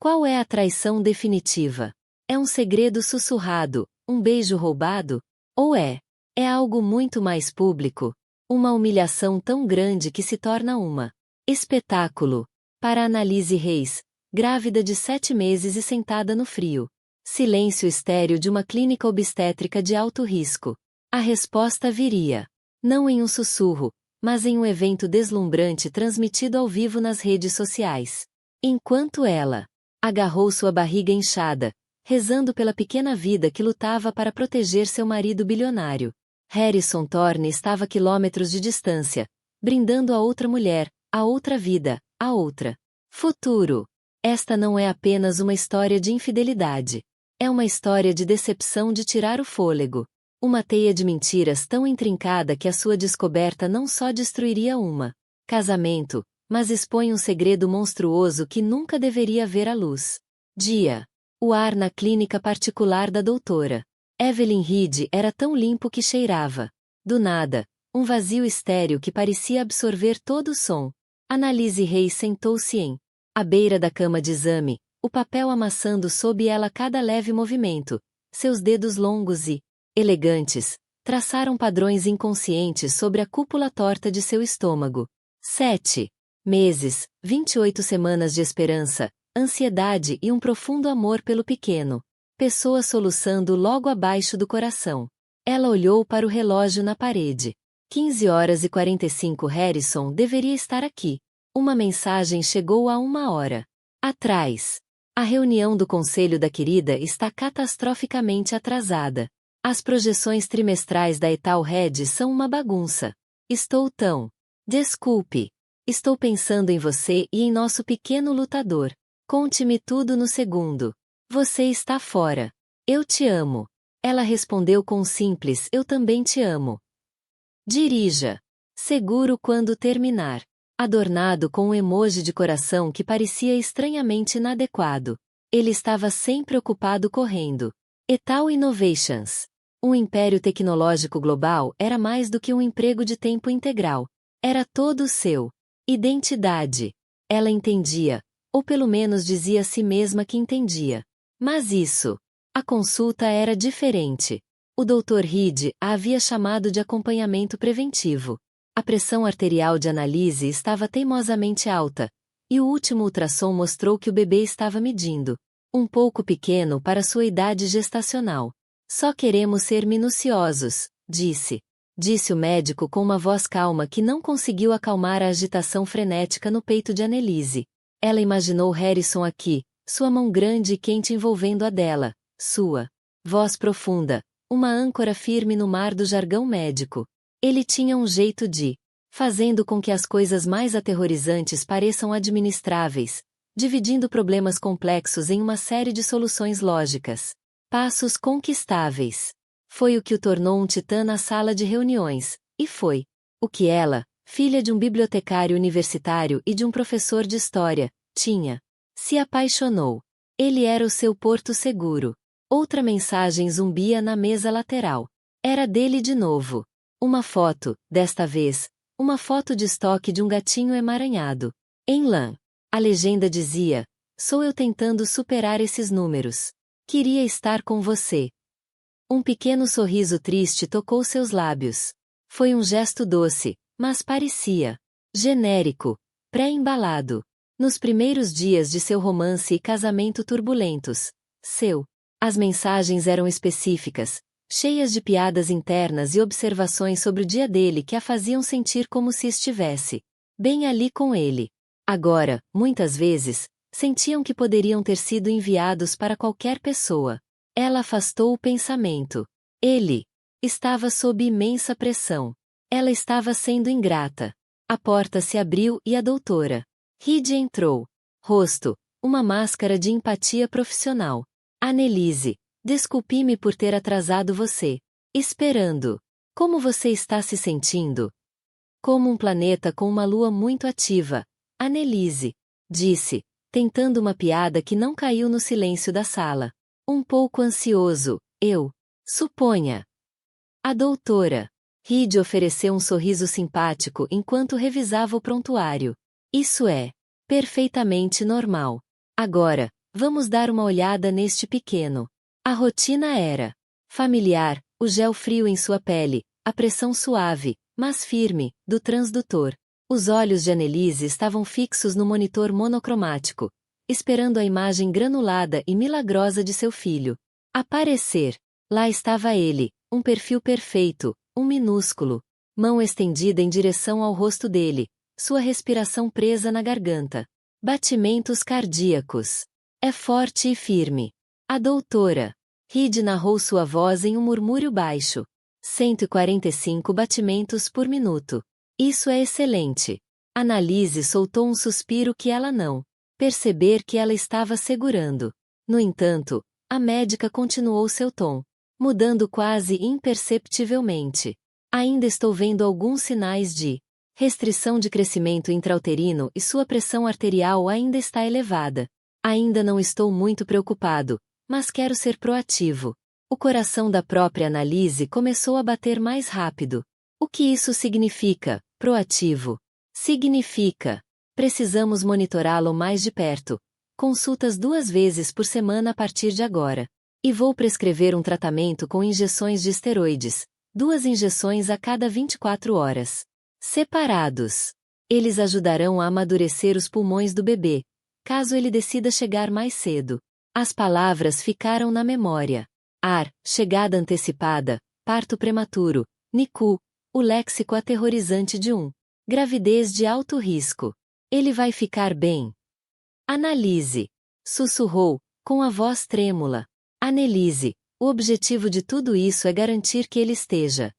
Qual é a traição definitiva? É um segredo sussurrado, um beijo roubado? Ou é algo muito mais público? Uma humilhação tão grande que se torna uma espetáculo. Para Annalise Reis, grávida de 7 meses e sentada no frio. Silêncio estéril de uma clínica obstétrica de alto risco. A resposta viria. Não em um sussurro, mas em um evento deslumbrante transmitido ao vivo nas redes sociais. Enquanto ela agarrou sua barriga inchada, rezando pela pequena vida que lutava para proteger seu marido bilionário. Harrison Thorne estava a quilômetros de distância, brindando a outra mulher, a outra vida, a outra futuro. Esta não é apenas uma história de infidelidade. É uma história de decepção de tirar o fôlego. Uma teia de mentiras tão intrincada que a sua descoberta não só destruiria casamento, mas expõe um segredo monstruoso que nunca deveria ver a luz. Dia. O ar na clínica particular da doutora Evelyn Reed era tão limpo que cheirava. Do nada, um vazio estéril que parecia absorver todo o som. Annalise Reis sentou-se à beira da cama de exame, o papel amassando sob ela cada leve movimento. Seus dedos longos e elegantes traçaram padrões inconscientes sobre a cúpula torta de seu estômago. 7 meses, 28 semanas de esperança, ansiedade e um profundo amor pelo pequeno. Pessoa soluçando logo abaixo do coração. Ela olhou para o relógio na parede. 15h45. Harrison deveria estar aqui. Uma mensagem chegou há 1 hora atrás. A reunião do conselho da querida está catastroficamente atrasada. As projeções trimestrais da Etalhead são uma bagunça. Estou tão... Desculpe. Estou pensando em você e em nosso pequeno lutador. Conte-me tudo no segundo. Você está fora. Eu te amo. Ela respondeu com um simples eu também te amo. Dirija. Seguro quando terminar. Adornado com um emoji de coração que parecia estranhamente inadequado. Ele estava sempre ocupado correndo. Etal Innovations. Um império tecnológico global era mais do que um emprego de tempo integral. Era todo seu. Identidade. Ela entendia, ou pelo menos dizia a si mesma que entendia. Mas a consulta era diferente. O Dr. Reed a havia chamado de acompanhamento preventivo. A pressão arterial de Annalise estava teimosamente alta, e o último ultrassom mostrou que o bebê estava medindo. Um pouco pequeno para sua idade gestacional. Só queremos ser minuciosos, disse o médico com uma voz calma que não conseguiu acalmar a agitação frenética no peito de Annalise. Ela imaginou Harrison aqui, sua mão grande e quente envolvendo a dela, sua voz profunda, uma âncora firme no mar do jargão médico. Ele tinha um jeito fazendo com que as coisas mais aterrorizantes pareçam administráveis, dividindo problemas complexos em uma série de soluções lógicas. Passos conquistáveis. Foi o que o tornou um titã na sala de reuniões, e foi o que ela, filha de um bibliotecário universitário e de um professor de história, se apaixonou. Ele era o seu porto seguro. Outra mensagem zumbia na mesa lateral. Era dele de novo. Uma foto, desta vez, uma foto de estoque de um gatinho emaranhado. Em lã. A legenda dizia: sou eu tentando superar esses números. Queria estar com você. Um pequeno sorriso triste tocou seus lábios. Foi um gesto doce, mas parecia genérico, pré-embalado. Nos primeiros dias de seu romance e casamento turbulentos, as mensagens eram específicas, cheias de piadas internas e observações sobre o dia dele que a faziam sentir como se estivesse bem ali com ele. Agora, muitas vezes, sentiam que poderiam ter sido enviados para qualquer pessoa. Ela afastou o pensamento. Ele estava sob imensa pressão. Ela estava sendo ingrata. A porta se abriu e a doutora Reed entrou. Rosto, uma máscara de empatia profissional. Annalise, desculpe-me por ter atrasado você. Esperando. Como você está se sentindo? Como um planeta com uma lua muito ativa. Annalise disse, tentando uma piada que não caiu no silêncio da sala. Um pouco ansioso, eu suponha. A doutora Reed ofereceu um sorriso simpático enquanto revisava o prontuário. Isso é perfeitamente normal. Agora, Vamos dar uma olhada neste pequeno. A rotina era familiar, o gel frio em sua pele, a pressão suave, mas firme, do transdutor. Os olhos de Annelise estavam fixos no monitor monocromático, esperando a imagem granulada e milagrosa de seu filho aparecer. Lá estava ele, um perfil perfeito, um minúsculo, mão estendida em direção ao rosto dele, sua respiração presa na garganta. Batimentos cardíacos. É forte e firme. A doutora Reed narrou sua voz em um murmúrio baixo. 145 batimentos por minuto. Isso é excelente. Annalise soltou um suspiro que ela não perceber que ela estava segurando. No entanto, a médica continuou seu tom, mudando quase imperceptivelmente. Ainda estou vendo alguns sinais de restrição de crescimento intrauterino e sua pressão arterial ainda está elevada. Ainda não estou muito preocupado, mas quero ser proativo. O coração da própria Annalise começou a bater mais rápido. O que isso significa, proativo? Significa: precisamos monitorá-lo mais de perto. Consultas 2 vezes por semana a partir de agora. E vou prescrever um tratamento com injeções de esteroides. 2 injeções a cada 24 horas. Separados. Eles ajudarão a amadurecer os pulmões do bebê, caso ele decida chegar mais cedo. As palavras ficaram na memória. AR, chegada antecipada, parto prematuro, NICU, o léxico aterrorizante de gravidez de alto risco. Ele vai ficar bem. Annalise sussurrou, com a voz trêmula. Annelise, o objetivo de tudo isso é garantir que ele esteja.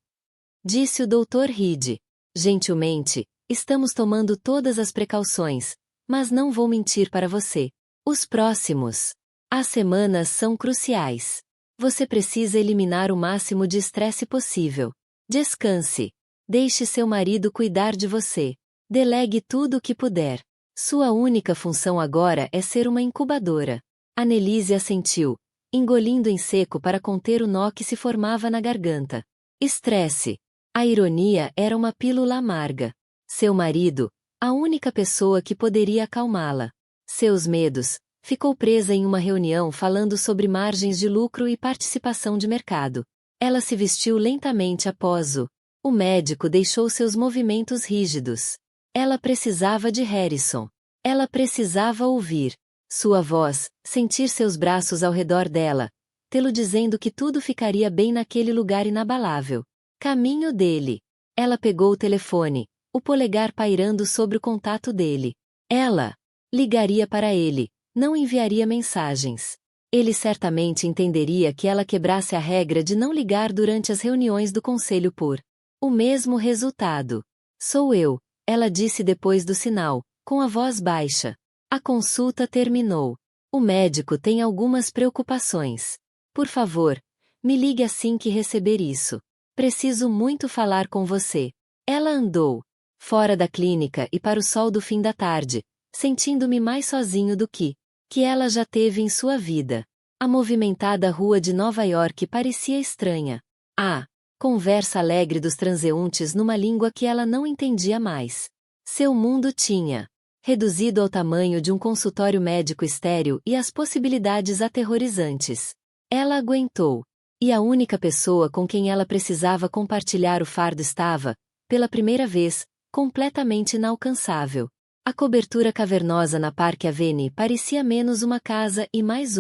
Disse o Dr. Reed. Gentilmente, estamos tomando todas as precauções, mas não vou mentir para você. Os próximos as semanas são cruciais. Você precisa eliminar o máximo de estresse possível. Descanse. Deixe seu marido cuidar de você. Delegue tudo o que puder. Sua única função agora é ser uma incubadora. Annelise assentiu, engolindo em seco para conter o nó que se formava na garganta. Estresse. A ironia era uma pílula amarga. Seu marido, a única pessoa que poderia acalmá-la. Seus medos. Ficou presa em uma reunião falando sobre margens de lucro e participação de mercado. Ela se vestiu lentamente após o médico deixou seus movimentos rígidos. Ela precisava de Harrison. Ela precisava ouvir sua voz, sentir seus braços ao redor dela, tê-lo dizendo que tudo ficaria bem naquele lugar inabalável. Caminho dele. Ela pegou o telefone, o polegar pairando sobre o contato dele. Ela ligaria para ele, não enviaria mensagens. Ele certamente entenderia que ela quebrasse a regra de não ligar durante as reuniões do conselho por o mesmo resultado. Sou eu, ela disse depois do sinal, com a voz baixa. A consulta terminou. O médico tem algumas preocupações. Por favor, me ligue assim que receber isso. Preciso muito falar com você. Ela andou fora da clínica e para o sol do fim da tarde, sentindo-me mais sozinho do que ela já teve em sua vida. A movimentada rua de Nova York parecia estranha. A conversa alegre dos transeuntes numa língua que ela não entendia mais. Seu mundo tinha reduzido ao tamanho de um consultório médico estéril e as possibilidades aterrorizantes. Ela aguentou. E a única pessoa com quem ela precisava compartilhar o fardo estava, pela primeira vez, completamente inalcançável. A cobertura cavernosa na Park Avenue parecia menos uma casa e mais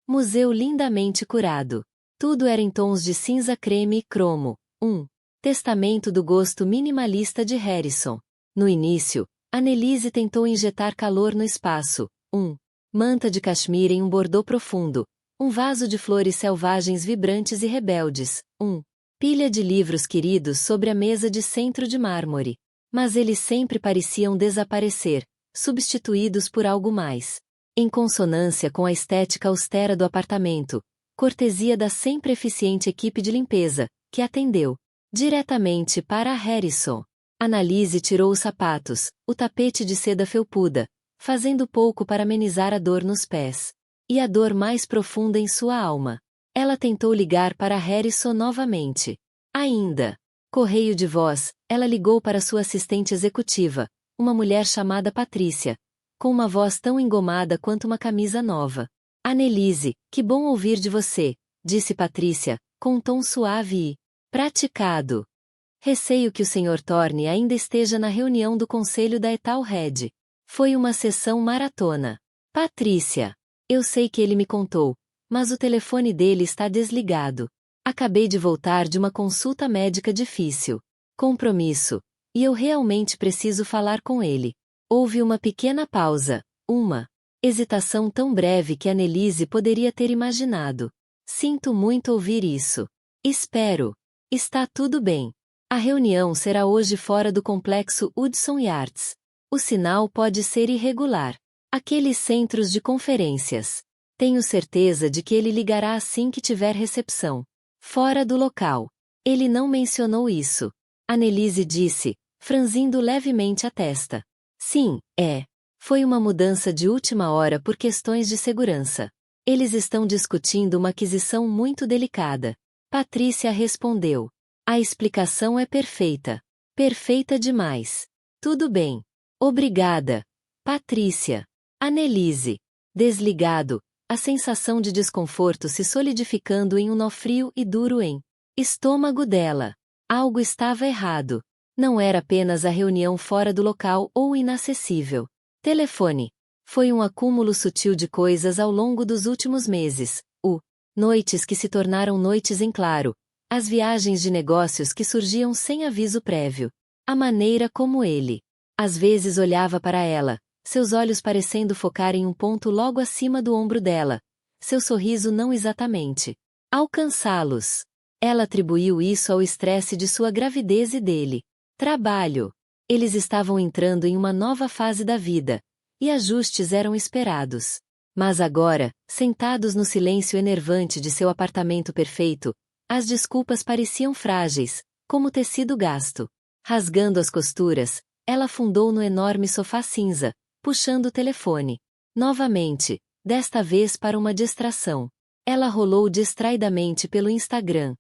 museu lindamente curado. Tudo era em tons de cinza creme e cromo. Testamento do gosto minimalista de Harrison. No início, Annelise tentou injetar calor no espaço. Manta de cachemira em um bordô profundo. Um vaso de flores selvagens vibrantes e rebeldes. Pilha de livros queridos sobre a mesa de centro de mármore. Mas eles sempre pareciam desaparecer, substituídos por algo mais. Em consonância com a estética austera do apartamento, cortesia da sempre eficiente equipe de limpeza, que atendeu diretamente para a Harrison. Annalise tirou os sapatos, o tapete de seda felpuda, fazendo pouco para amenizar a dor nos pés. E a dor mais profunda em sua alma. Ela tentou ligar para Harrison novamente. Ainda. Correio de voz, ela ligou para sua assistente executiva, uma mulher chamada Patrícia, com uma voz tão engomada quanto uma camisa nova. Annelise, que bom ouvir de você, disse Patrícia, com um tom suave e praticado. Receio que o Sr. Thorne ainda esteja na reunião do conselho da Ethelred. Foi uma sessão maratona. Patrícia. Eu sei que ele me contou, mas o telefone dele está desligado. Acabei de voltar de uma consulta médica difícil. Compromisso. E eu realmente preciso falar com ele. Houve uma pequena pausa. Uma hesitação tão breve que Annelise poderia ter imaginado. Sinto muito ouvir isso. Espero. Está tudo bem. A reunião será hoje fora do complexo Hudson Yards. O sinal pode ser irregular. Aqueles centros de conferências. Tenho certeza de que ele ligará assim que tiver recepção. Fora do local. Ele não mencionou isso. Annelise disse, franzindo levemente a testa. Sim, é. Foi uma mudança de última hora por questões de segurança. Eles estão discutindo uma aquisição muito delicada. Patrícia respondeu. A explicação é perfeita. Perfeita demais. Tudo bem. Obrigada. Patrícia. Annelise. Desligado, a sensação de desconforto se solidificando em um nó frio e duro em estômago dela. Algo estava errado. Não era apenas a reunião fora do local ou inacessível. Telefone. Foi um acúmulo sutil de coisas ao longo dos últimos meses. Noites que se tornaram noites em claro. As viagens de negócios que surgiam sem aviso prévio. A maneira como ele, às vezes olhava para ela, seus olhos parecendo focar em um ponto logo acima do ombro dela. Seu sorriso não exatamente alcançá-los. Ela atribuiu isso ao estresse de sua gravidez e dele. Trabalho. Eles estavam entrando em uma nova fase da vida, e ajustes eram esperados. Mas agora, sentados no silêncio enervante de seu apartamento perfeito, as desculpas pareciam frágeis, como tecido gasto. Rasgando as costuras, ela afundou no enorme sofá cinza, puxando o telefone. Novamente, desta vez para uma distração. Ela rolou distraidamente pelo Instagram.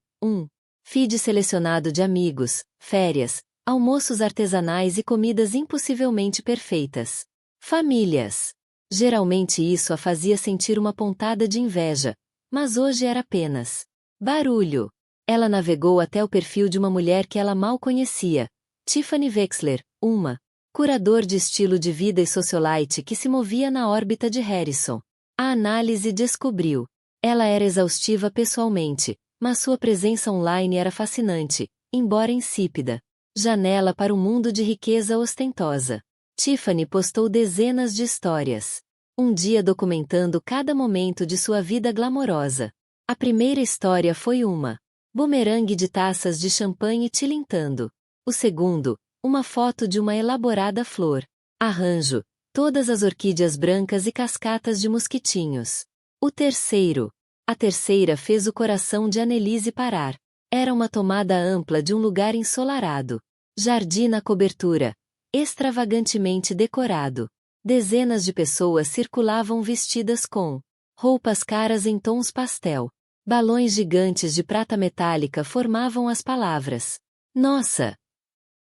Feed selecionado de amigos, férias, almoços artesanais e comidas impossivelmente perfeitas. Famílias. Geralmente isso a fazia sentir uma pontada de inveja, mas hoje era apenas barulho. Ela navegou até o perfil de uma mulher que ela mal conhecia, Tiffany Wexler, uma curador de estilo de vida e socialite que se movia na órbita de Harrison. A análise descobriu. Ela era exaustiva pessoalmente, mas sua presença online era fascinante, embora insípida. Janela para um mundo de riqueza ostentosa. Tiffany postou dezenas de histórias. Um dia documentando cada momento de sua vida glamourosa. A primeira história foi uma bumerangue de taças de champanhe tilintando. O segundo, uma foto de uma elaborada flor. Arranjo, todas as orquídeas brancas e cascatas de mosquitinhos. O terceiro. A terceira fez o coração de Annelise parar. Era uma tomada ampla de um lugar ensolarado. Jardim na cobertura. Extravagantemente decorado. Dezenas de pessoas circulavam vestidas com roupas caras em tons pastel. Balões gigantes de prata metálica formavam as palavras. Nossa!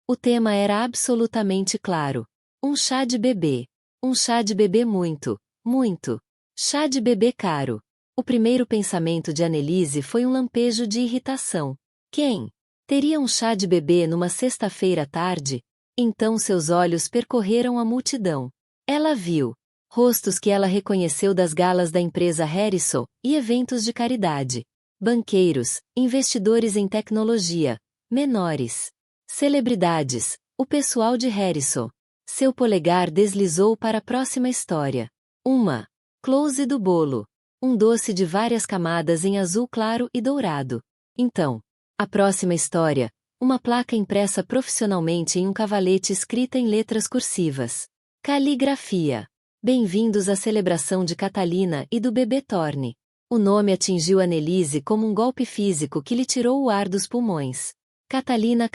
O tema era absolutamente claro. Um chá de bebê. Um chá de bebê muito, muito. Chá de bebê caro. O primeiro pensamento de Annelise foi um lampejo de irritação. Quem teria um chá de bebê numa sexta-feira à tarde? Então seus olhos percorreram a multidão. Ela viu rostos que ela reconheceu das galas da empresa Harrison e eventos de caridade. Banqueiros, investidores em tecnologia, menores, celebridades, o pessoal de Harrison. Seu polegar deslizou para a próxima história. Uma close do bolo. Um doce de várias camadas em azul claro e dourado. Então, a próxima história, uma placa impressa profissionalmente em um cavalete escrita em letras cursivas. Caligrafia. Bem-vindos à celebração de Catalina e do bebê Thorne. O nome atingiu Annelise como um golpe físico que lhe tirou o ar dos pulmões. Catalina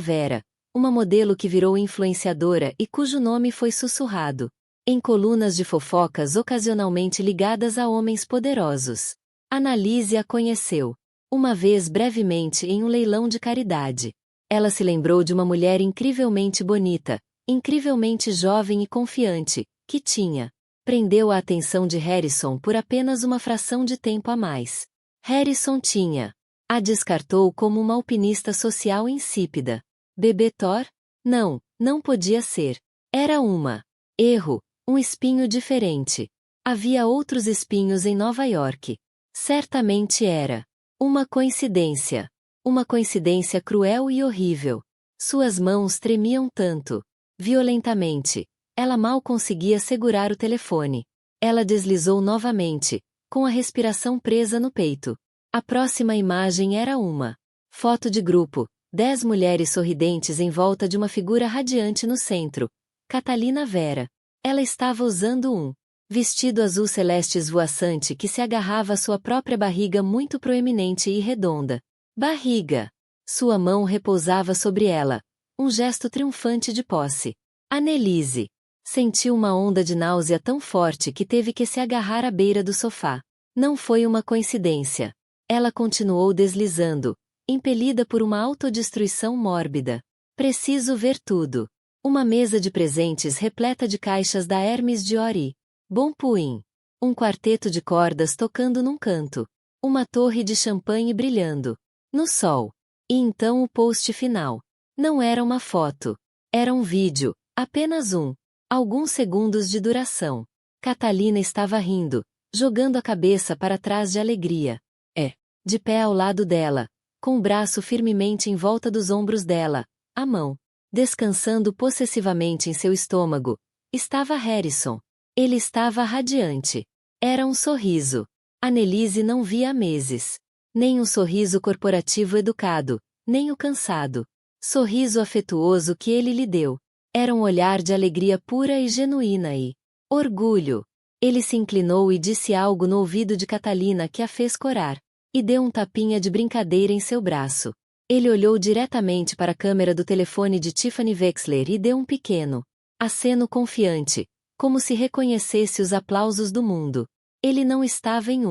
Vera, uma modelo que virou influenciadora e cujo nome foi sussurrado em colunas de fofocas ocasionalmente ligadas a homens poderosos. Annelise a conheceu uma vez brevemente em um leilão de caridade. Ela se lembrou de uma mulher incrivelmente bonita, incrivelmente jovem e confiante, que tinha. Prendeu a atenção de Harrison por apenas uma fração de tempo a mais. Harrison tinha. A descartou como uma alpinista social insípida. Bebê Thor? Não, não podia ser. Era erro, um espinho diferente. Havia outros espinhos em Nova York. Certamente era. Uma coincidência. Uma coincidência cruel e horrível. Suas mãos tremiam tanto. Violentamente. Ela mal conseguia segurar o telefone. Ela deslizou novamente, com a respiração presa no peito. A próxima imagem era uma foto de grupo, 10 mulheres sorridentes em volta de uma figura radiante no centro. Catalina Vera. Ela estava usando um vestido azul celeste esvoaçante que se agarrava à sua própria barriga muito proeminente e redonda. Barriga. Sua mão repousava sobre ela. Um gesto triunfante de posse. Annelise. Sentiu uma onda de náusea tão forte que teve que se agarrar à beira do sofá. Não foi uma coincidência. Ela continuou deslizando, impelida por uma autodestruição mórbida. Preciso ver tudo. Uma mesa de presentes repleta de caixas da Hermes Dior. Bon Puin. Um quarteto de cordas tocando num canto. Uma torre de champanhe brilhando no sol. E então o post final. Não era uma foto. Era um vídeo, apenas alguns segundos de duração. Catalina estava rindo, jogando a cabeça para trás de alegria. De pé ao lado dela, com o braço firmemente em volta dos ombros dela, a mão descansando possessivamente em seu estômago, estava Harrison. Ele estava radiante. Era um sorriso. Annelise não via há meses. Nem um sorriso corporativo educado, nem o cansado. Sorriso afetuoso que ele lhe deu. Era um olhar de alegria pura e genuína e orgulho. Ele se inclinou e disse algo no ouvido de Catalina que a fez corar. E deu um tapinha de brincadeira em seu braço. Ele olhou diretamente para a câmera do telefone de Tiffany Wexler e deu um pequeno aceno confiante, como se reconhecesse os aplausos do mundo. Ele não estava em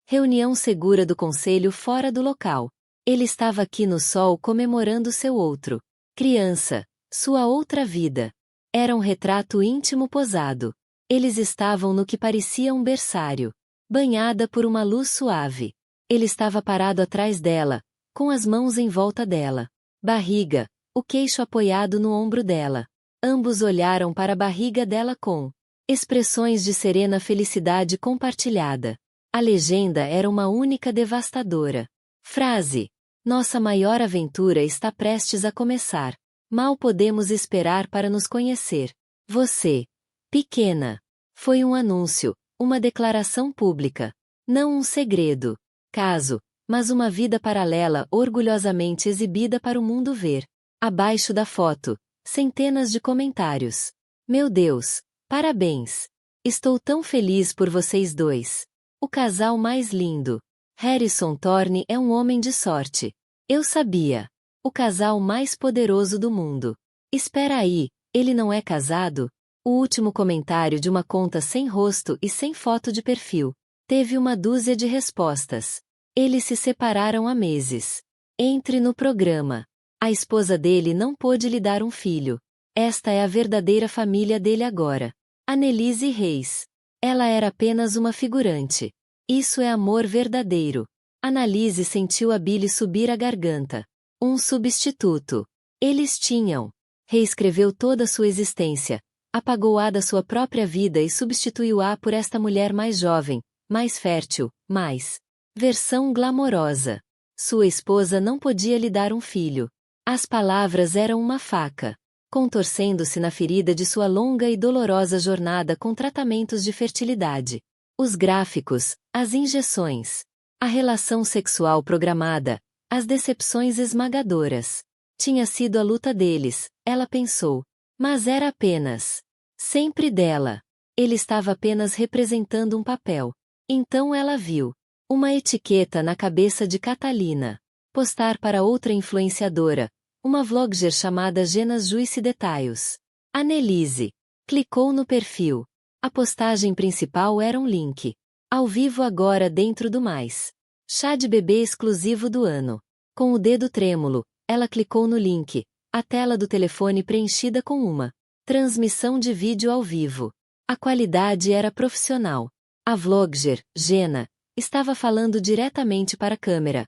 reunião segura do conselho fora do local. Ele estava aqui no sol comemorando seu outro criança, sua outra vida. Era um retrato íntimo posado. Eles estavam no que parecia um berçário, banhada por uma luz suave. Ele estava parado atrás dela, com as mãos em volta dela. Barriga, o queixo apoiado no ombro dela. Ambos olharam para a barriga dela com expressões de serena felicidade compartilhada. A legenda era uma única devastadora frase. Nossa maior aventura está prestes a começar. Mal podemos esperar para nos conhecer. Você, pequena. Foi um anúncio, uma declaração pública. Não um segredo. Caso, mas uma vida paralela orgulhosamente exibida para o mundo ver. Abaixo da foto, centenas de comentários. Meu Deus, parabéns! Estou tão feliz por vocês dois. O casal mais lindo. Harrison Thorne é um homem de sorte. Eu sabia. O casal mais poderoso do mundo. Espera aí, ele não é casado? O último comentário de uma conta sem rosto e sem foto de perfil. Teve uma dúzia de respostas. Eles se separaram há meses. Entre no programa. A esposa dele não pôde lhe dar um filho. Esta é a verdadeira família dele agora. Annelise Reis. Ela era apenas uma figurante. Isso é amor verdadeiro. Annalise sentiu a bile subir a garganta. Um substituto. Eles tinham. Reescreveu toda sua existência. Apagou-a da sua própria vida e substituiu-a por esta mulher mais jovem, mais fértil, mais versão glamourosa. Sua esposa não podia lhe dar um filho. As palavras eram uma faca, contorcendo-se na ferida de sua longa e dolorosa jornada com tratamentos de fertilidade. Os gráficos, as injeções, a relação sexual programada, as decepções esmagadoras. Tinha sido a luta deles, ela pensou. Mas era apenas sempre dela. Ele estava apenas representando um papel. Então ela viu uma etiqueta na cabeça de Catalina. Postar para outra influenciadora, uma vlogger chamada Genas Juice Details. Annelise. Clicou no perfil. A postagem principal era um link. Ao vivo agora dentro do mais. Chá de bebê exclusivo do ano. Com o dedo trêmulo, ela clicou no link. A tela do telefone preenchida com uma transmissão de vídeo ao vivo. A qualidade era profissional. A vlogger, Jenna, estava falando diretamente para a câmera,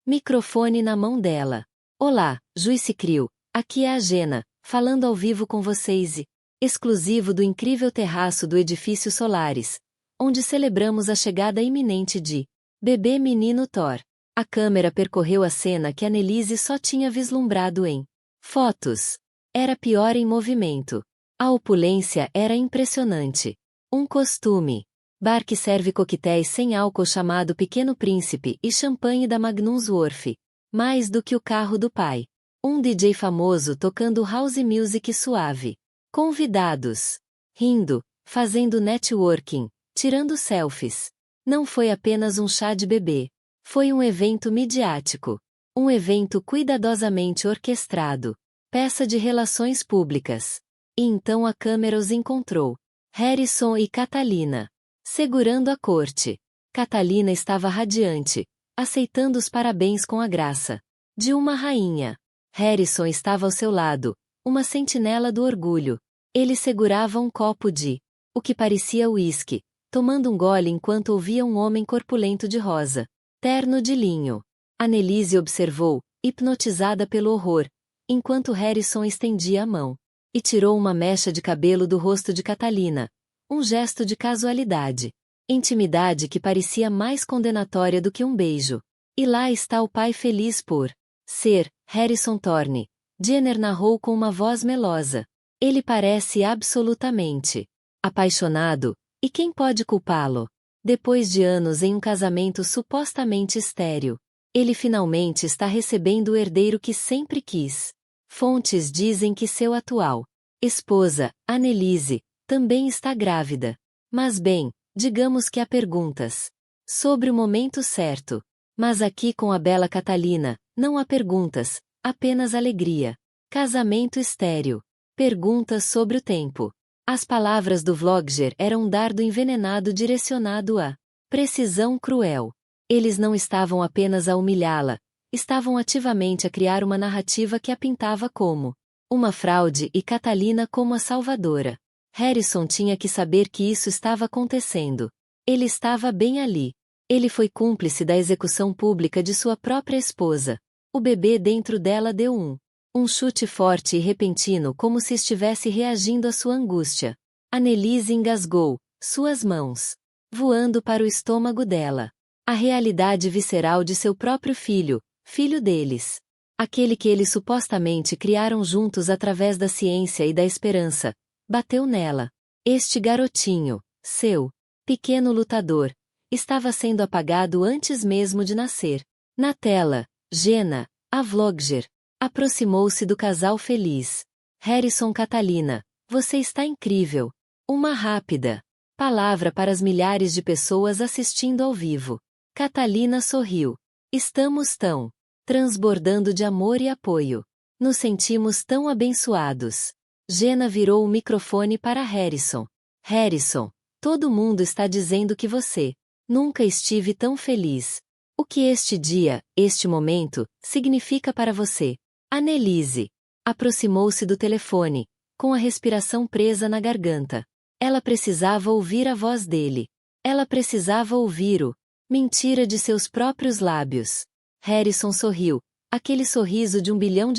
microfone na mão dela. Olá, Juicy Crew, aqui é a Jenna, falando ao vivo com vocês exclusivo do incrível terraço do edifício Solaris, onde celebramos a chegada iminente de bebê menino Thor. A câmera percorreu a cena que Annelise só tinha vislumbrado em fotos. Era pior em movimento. A opulência era impressionante. Um costume. Bar que serve coquetéis sem álcool chamado Pequeno Príncipe e champanhe da Magnumsworth. Mais do que o carro do pai. Um DJ famoso tocando house music suave. Convidados. Rindo, fazendo networking, tirando selfies. Não foi apenas um chá de bebê. Foi um evento midiático. Um evento cuidadosamente orquestrado. Peça de relações públicas. E então a câmera os encontrou. Harrison e Catalina. Segurando a corte. Catalina estava radiante, aceitando os parabéns com a graça de uma rainha. Harrison estava ao seu lado, uma sentinela do orgulho. Ele segurava um copo de o que parecia uísque, tomando um gole enquanto ouvia um homem corpulento de rosa, terno de linho. Annelise observou, hipnotizada pelo horror, enquanto Harrison estendia a mão e tirou uma mecha de cabelo do rosto de Catalina, um gesto de casualidade. Intimidade que parecia mais condenatória do que um beijo. E lá está o pai feliz por ser Harrison Thorne. Jenner narrou com uma voz melosa. Ele parece absolutamente apaixonado, e quem pode culpá-lo? Depois de anos em um casamento supostamente estéril, ele finalmente está recebendo o herdeiro que sempre quis. Fontes dizem que seu atual esposa, Annelise, também está grávida. Mas bem, digamos que há perguntas sobre o momento certo. Mas aqui com a bela Catalina, não há perguntas, apenas alegria. Casamento estéril. Perguntas sobre o tempo. As palavras do vlogger eram um dardo envenenado direcionado a precisão cruel. Eles não estavam apenas a humilhá-la, estavam ativamente a criar uma narrativa que a pintava como uma fraude e Catalina como a salvadora. Harrison tinha que saber que isso estava acontecendo. Ele estava bem ali. Ele foi cúmplice da execução pública de sua própria esposa. O bebê dentro dela deu um chute forte e repentino como se estivesse reagindo à sua angústia. Annelise engasgou, suas mãos voando para o estômago dela. A realidade visceral de seu próprio filho, filho deles. Aquele que eles supostamente criaram juntos através da ciência e da esperança, bateu nela. Este garotinho, seu pequeno lutador, estava sendo apagado antes mesmo de nascer. Na tela, Jenna, a vlogger, aproximou-se do casal feliz. Harrison Catalina, você está incrível. Uma rápida palavra para as milhares de pessoas assistindo ao vivo. Catalina sorriu. Estamos tão transbordando de amor e apoio. Nos sentimos tão abençoados. Jenna virou o microfone para Harrison. Harrison, todo mundo está dizendo que você nunca estive tão feliz. O que este dia, este momento, significa para você? Annelise aproximou-se do telefone, com a respiração presa na garganta. Ela precisava ouvir a voz dele. Ela precisava ouvir o mentira de seus próprios lábios. Harrison sorriu, aquele sorriso de $1 bilhão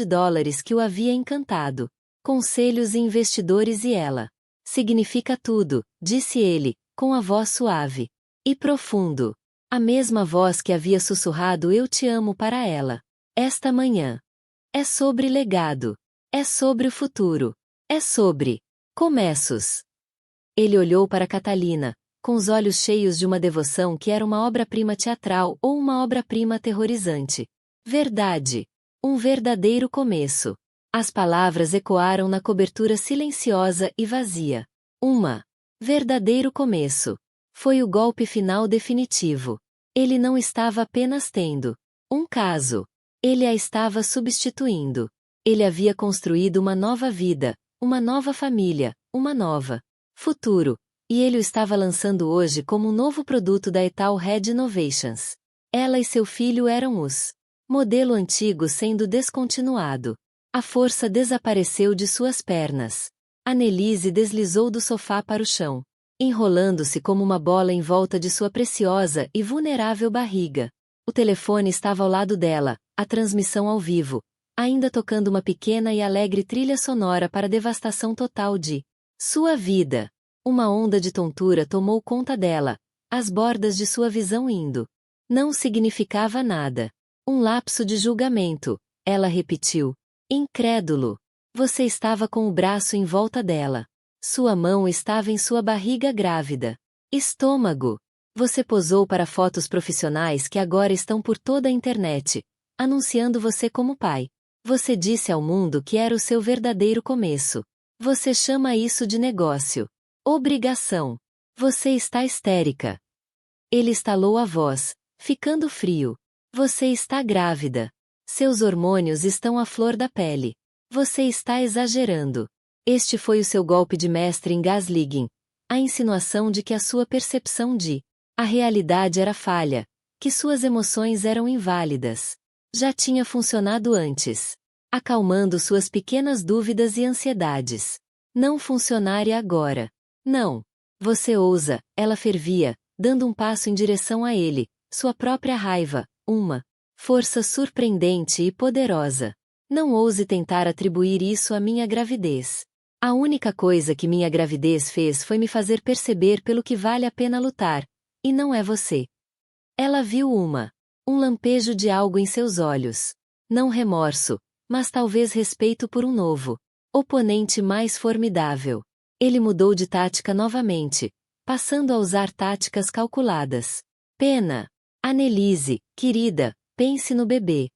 que o havia encantado. Conselhos e investidores e ela. Significa tudo, disse ele, com a voz suave e profundo. A mesma voz que havia sussurrado eu te amo para ela. Esta manhã. É sobre legado. É sobre o futuro. É sobre começos. Ele olhou para Catalina, com os olhos cheios de uma devoção que era uma obra-prima teatral ou uma obra-prima aterrorizante. Verdade. Um verdadeiro começo. As palavras ecoaram na cobertura silenciosa e vazia. Verdadeiro começo. Foi o golpe final definitivo. Ele não estava apenas tendo um caso. Ele a estava substituindo. Ele havia construído uma nova vida, uma nova família, uma nova futuro, e ele o estava lançando hoje como um novo produto da Etal Red Innovations. Ela e seu filho eram os modelo antigo sendo descontinuado. A força desapareceu de suas pernas. Annelise deslizou do sofá para o chão, enrolando-se como uma bola em volta de sua preciosa e vulnerável barriga. O telefone estava ao lado dela, a transmissão ao vivo, ainda tocando uma pequena e alegre trilha sonora para a devastação total de sua vida. Uma onda de tontura tomou conta dela, as bordas de sua visão indo. Não significava nada. Um lapso de julgamento, ela repetiu. Incrédulo. Você estava com o braço em volta dela. Sua mão estava em sua barriga grávida. Estômago. Você posou para fotos profissionais que agora estão por toda a internet, anunciando você como pai. Você disse ao mundo que era o seu verdadeiro começo. Você chama isso de negócio. Obrigação. Você está histérica. Ele estalou a voz, ficando frio. Você está grávida. Seus hormônios estão à flor da pele. Você está exagerando. Este foi o seu golpe de mestre em gaslighting, a insinuação de que a sua percepção de a realidade era falha, que suas emoções eram inválidas. Já tinha funcionado antes, acalmando suas pequenas dúvidas e ansiedades. Não funcionaria agora. Não. Você ousa, ela fervia, dando um passo em direção a ele, sua própria raiva, uma força surpreendente e poderosa. Não ouse tentar atribuir isso à minha gravidez. A única coisa que minha gravidez fez foi me fazer perceber pelo que vale a pena lutar, e não é você. Ela viu um lampejo de algo em seus olhos. Não remorso, mas talvez respeito por um novo oponente mais formidável. Ele mudou de tática novamente, passando a usar táticas calculadas. Pena. Annelise, querida, pense no bebê.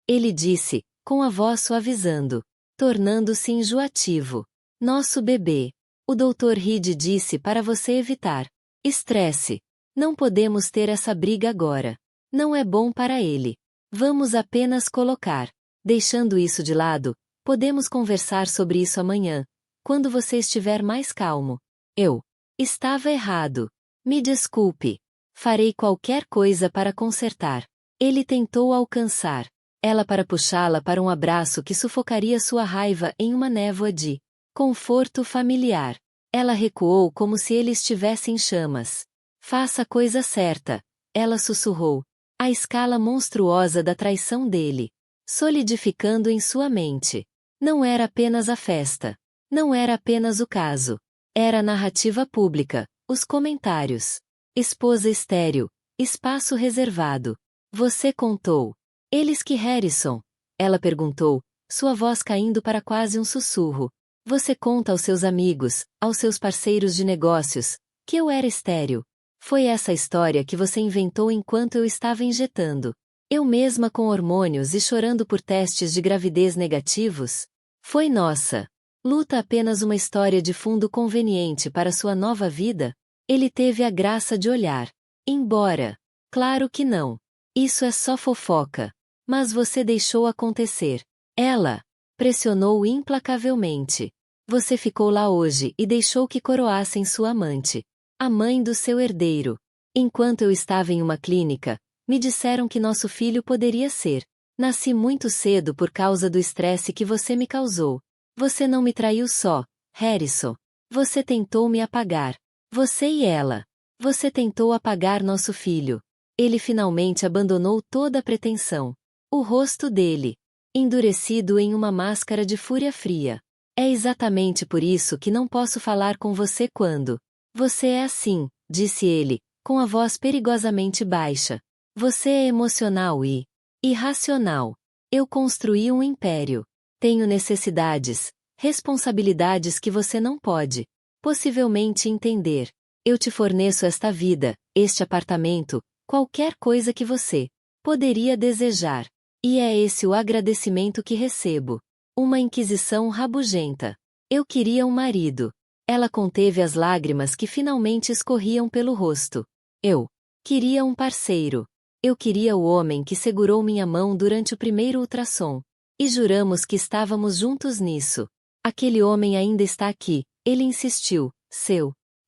Ele disse, com a voz suavizando, tornando-se enjoativo. Nosso bebê. O Dr. Reed disse para você evitar estresse. Não podemos ter essa briga agora. Não é bom para ele. Vamos apenas colocar. Deixando isso de lado, podemos conversar sobre isso amanhã, quando você estiver mais calmo. Eu estava errado. Me desculpe. Farei qualquer coisa para consertar. Ele tentou alcançar ela para puxá-la para um abraço que sufocaria sua raiva em uma névoa de conforto familiar. Ela recuou como se ele estivesse em chamas. Faça a coisa certa, ela sussurrou. A escala monstruosa da traição dele, solidificando em sua mente. Não era apenas a festa. Não era apenas o caso. Era a narrativa pública, os comentários. Esposa estéril, espaço reservado. Você contou. Eles que Harrison? Ela perguntou, sua voz caindo para quase um sussurro. Você conta aos seus amigos, aos seus parceiros de negócios, que eu era estéril. Foi essa história que você inventou enquanto eu estava injetando. Eu mesma com hormônios e chorando por testes de gravidez negativos? Foi nossa luta apenas uma história de fundo conveniente para sua nova vida? Ele teve a graça de olhar. Embora. Claro que não. Isso é só fofoca. Mas você deixou acontecer. Ela pressionou implacavelmente. Você ficou lá hoje e deixou que coroassem sua amante, a mãe do seu herdeiro. Enquanto eu estava em uma clínica, me disseram que nosso filho poderia ser. Nasci muito cedo por causa do estresse que você me causou. Você não me traiu só, Harrison. Você tentou me apagar. Você e ela. Você tentou apagar nosso filho. Ele finalmente abandonou toda a pretensão. O rosto dele, endurecido em uma máscara de fúria fria. É exatamente por isso que não posso falar com você quando você é assim, disse ele, com a voz perigosamente baixa. Você é emocional e irracional. Eu construí um império. Tenho necessidades, responsabilidades que você não pode, possivelmente entender. Eu te forneço esta vida, este apartamento, qualquer coisa que você poderia desejar. E é esse o agradecimento que recebo. Uma inquisição rabugenta. Eu queria um marido. Ela conteve as lágrimas que finalmente escorriam pelo rosto. Eu queria um parceiro. Eu queria o homem que segurou minha mão durante o primeiro ultrassom. E juramos que estávamos juntos nisso. Aquele homem ainda está aqui, ele insistiu,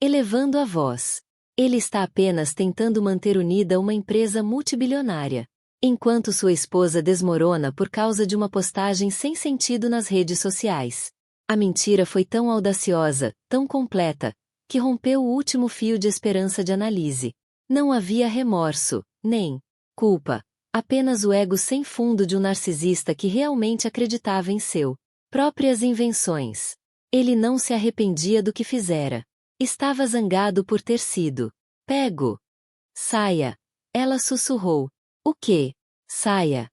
elevando a voz. Ele está apenas tentando manter unida uma empresa multibilionária. Enquanto sua esposa desmorona por causa de uma postagem sem sentido nas redes sociais. A mentira foi tão audaciosa, tão completa, que rompeu o último fio de esperança de Annalise. Não havia remorso, nem culpa, apenas o ego sem fundo de um narcisista que realmente acreditava em seu próprias invenções. Ele não se arrependia do que fizera. Estava zangado por ter sido pego. Saia. Ela sussurrou. O quê? Saia.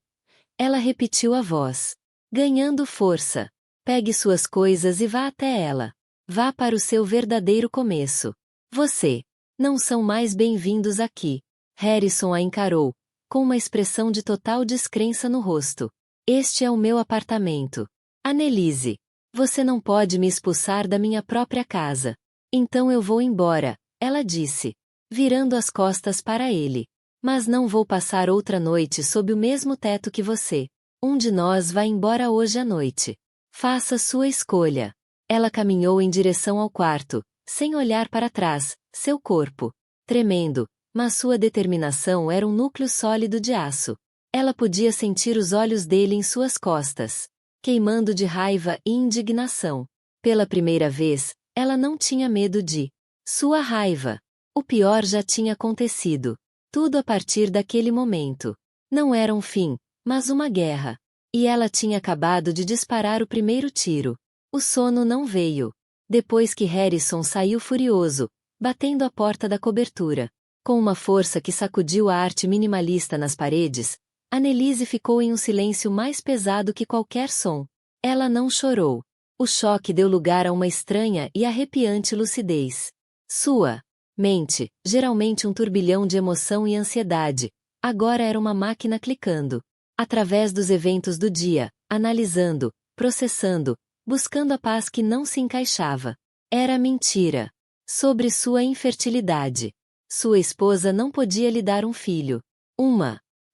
Ela repetiu a voz, ganhando força. Pegue suas coisas e vá até ela. Vá para o seu verdadeiro começo. Você. Não são mais bem-vindos aqui. Harrison a encarou, com uma expressão de total descrença no rosto. Este é o meu apartamento. Annelise. Você não pode me expulsar da minha própria casa. Então eu vou embora, ela disse, virando as costas para ele. Mas não vou passar outra noite sob o mesmo teto que você. Um de nós vai embora hoje à noite. Faça sua escolha. Ela caminhou em direção ao quarto, sem olhar para trás, seu corpo tremendo, mas sua determinação era um núcleo sólido de aço. Ela podia sentir os olhos dele em suas costas, queimando de raiva e indignação. Pela primeira vez, ela não tinha medo de sua raiva. O pior já tinha acontecido. Tudo a partir daquele momento. Não era um fim, mas uma guerra. E ela tinha acabado de disparar o primeiro tiro. O sono não veio. Depois que Harrison saiu furioso, batendo a porta da cobertura, com uma força que sacudiu a arte minimalista nas paredes, Annelise ficou em um silêncio mais pesado que qualquer som. Ela não chorou. O choque deu lugar a uma estranha e arrepiante lucidez. Sua mente, geralmente um turbilhão de emoção e ansiedade, agora era uma máquina clicando. Através dos eventos do dia, analisando, processando, buscando a paz que não se encaixava. Era mentira. Sobre sua infertilidade. Sua esposa não podia lhe dar um filho.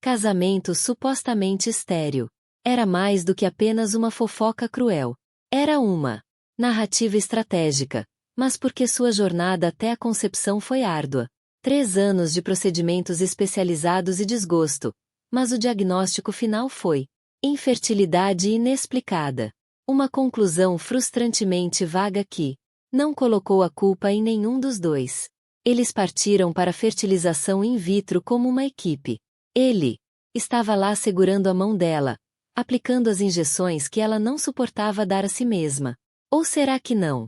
Casamento supostamente estéril. Era mais do que apenas uma fofoca cruel. Era uma narrativa estratégica, mas porque sua jornada até a concepção foi árdua. 3 anos de procedimentos especializados e desgosto, mas o diagnóstico final foi infertilidade inexplicada. Uma conclusão frustrantemente vaga que não colocou a culpa em nenhum dos dois. Eles partiram para a fertilização in vitro como uma equipe. Ele estava lá segurando a mão dela, aplicando as injeções que ela não suportava dar a si mesma. Ou será que não?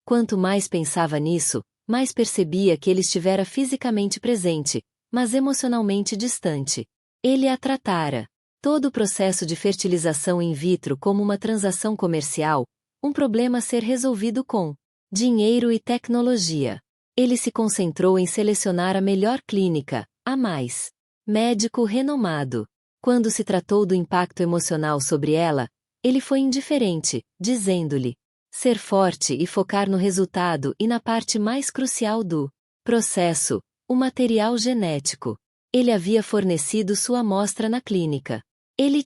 Quanto mais pensava nisso, mais percebia que ele estivera fisicamente presente, mas emocionalmente distante. Ele a tratara. Todo o processo de fertilização in vitro como uma transação comercial, um problema a ser resolvido com dinheiro e tecnologia. Ele se concentrou em selecionar a melhor clínica, a mais médico renomado. Quando se tratou do impacto emocional sobre ela, ele foi indiferente, dizendo-lhe ser forte e focar no resultado e na parte mais crucial do processo, o material genético. Ele havia fornecido sua amostra na clínica. Ele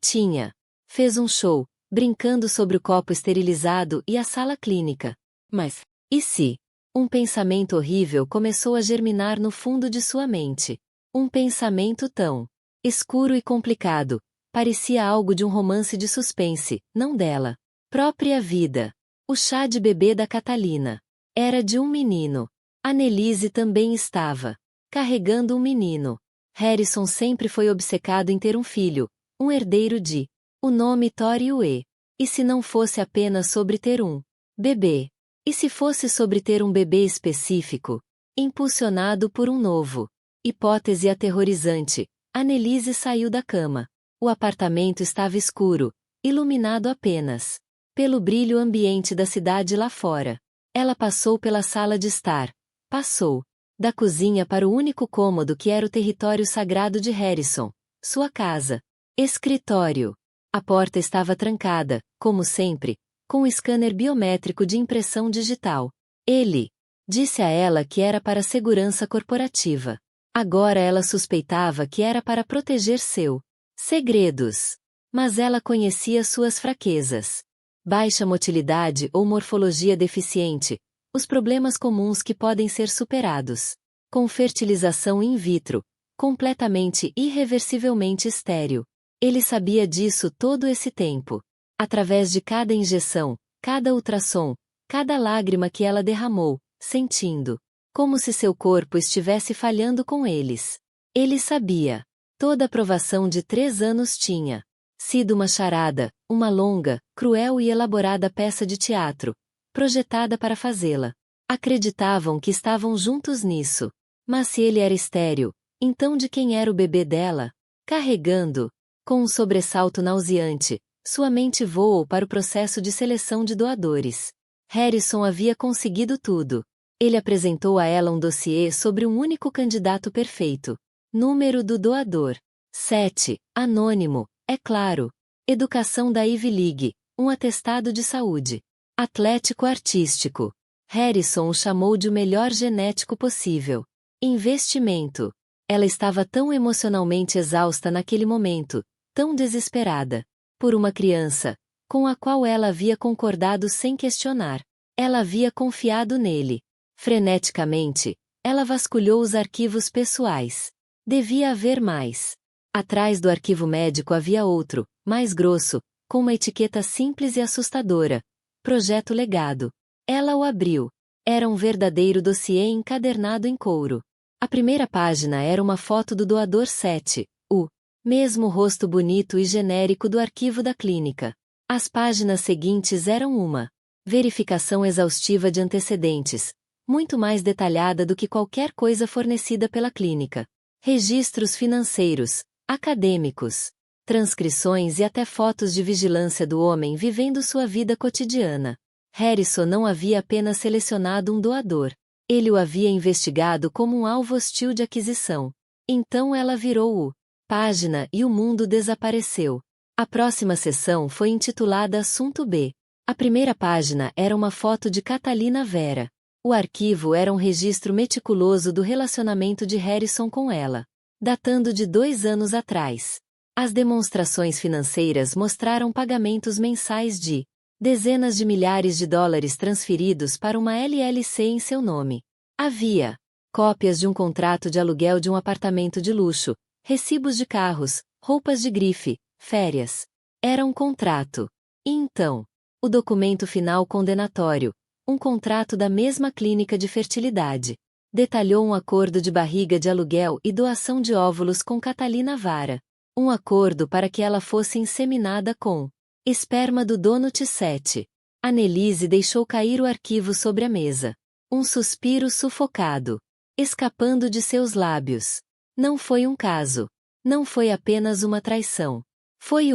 fez um show, brincando sobre o copo esterilizado e a sala clínica. Mas, e se? Um pensamento horrível começou a germinar no fundo de sua mente. Um pensamento tão escuro e complicado, parecia algo de um romance de suspense, não dela própria vida. O chá de bebê da Catalina era de um menino. Annelise também estava carregando um menino. Harrison sempre foi obcecado em ter um filho, um herdeiro de o nome Tori-Ue. E se não fosse apenas sobre ter um bebê? E se fosse sobre ter um bebê específico, impulsionado por um novo hipótese aterrorizante? Annelise saiu da cama. O apartamento estava escuro, iluminado apenas pelo brilho ambiente da cidade lá fora. Ela passou pela sala de estar. Passou da cozinha para o único cômodo que era o território sagrado de Harrison, sua casa. Escritório. A porta estava trancada, como sempre, com um scanner biométrico de impressão digital. Ele disse a ela que era para segurança corporativa. Agora ela suspeitava que era para proteger seus segredos. Mas ela conhecia suas fraquezas. Baixa motilidade ou morfologia deficiente, os problemas comuns que podem ser superados. Com fertilização in vitro, completamente irreversivelmente estéril. Ele sabia disso todo esse tempo. Através de cada injeção, cada ultrassom, cada lágrima que ela derramou, sentindo como se seu corpo estivesse falhando com eles. Ele sabia. Toda a provação de 3 anos tinha sido uma charada, uma longa, cruel e elaborada peça de teatro, projetada para fazê-la. Acreditavam que estavam juntos nisso. Mas se ele era estéril, então de quem era o bebê dela? Carregando, com um sobressalto nauseante, sua mente voou para o processo de seleção de doadores. Harrison havia conseguido tudo. Ele apresentou a ela um dossiê sobre um único candidato perfeito. Número do doador: 7, anônimo, é claro. Educação da Ivy League, um atestado de saúde. Atlético artístico. Harrison o chamou de o melhor genético possível. Investimento. Ela estava tão emocionalmente exausta naquele momento, tão desesperada. Por uma criança, com a qual ela havia concordado sem questionar. Ela havia confiado nele. Freneticamente, ela vasculhou os arquivos pessoais. Devia haver mais. Atrás do arquivo médico havia outro, mais grosso, com uma etiqueta simples e assustadora. Projeto Legado. Ela o abriu. Era um verdadeiro dossiê encadernado em couro. A primeira página era uma foto do doador 7, o mesmo rosto bonito e genérico do arquivo da clínica. As páginas seguintes eram uma verificação exaustiva de antecedentes, muito mais detalhada do que qualquer coisa fornecida pela clínica. Registros financeiros, acadêmicos, transcrições e até fotos de vigilância do homem vivendo sua vida cotidiana. Harrison não havia apenas selecionado um doador. Ele o havia investigado como um alvo hostil de aquisição. Então ela virou o página e o mundo desapareceu. A próxima sessão foi intitulada Assunto B. A primeira página era uma foto de Catalina Vera. O arquivo era um registro meticuloso do relacionamento de Harrison com ela, datando de 2 anos atrás. As demonstrações financeiras mostraram pagamentos mensais de dezenas de milhares de dólares transferidos para uma LLC em seu nome. Havia cópias de um contrato de aluguel de um apartamento de luxo, recibos de carros, roupas de grife, férias. Era um contrato. E então, o documento final condenatório, um contrato da mesma clínica de fertilidade. Detalhou um acordo de barriga de aluguel e doação de óvulos com Catalina Vara. Um acordo para que ela fosse inseminada com esperma do Donut 7. Annelise deixou cair o arquivo sobre a mesa. Um suspiro sufocado, escapando de seus lábios. Não foi um caso. Não foi apenas uma traição. Foi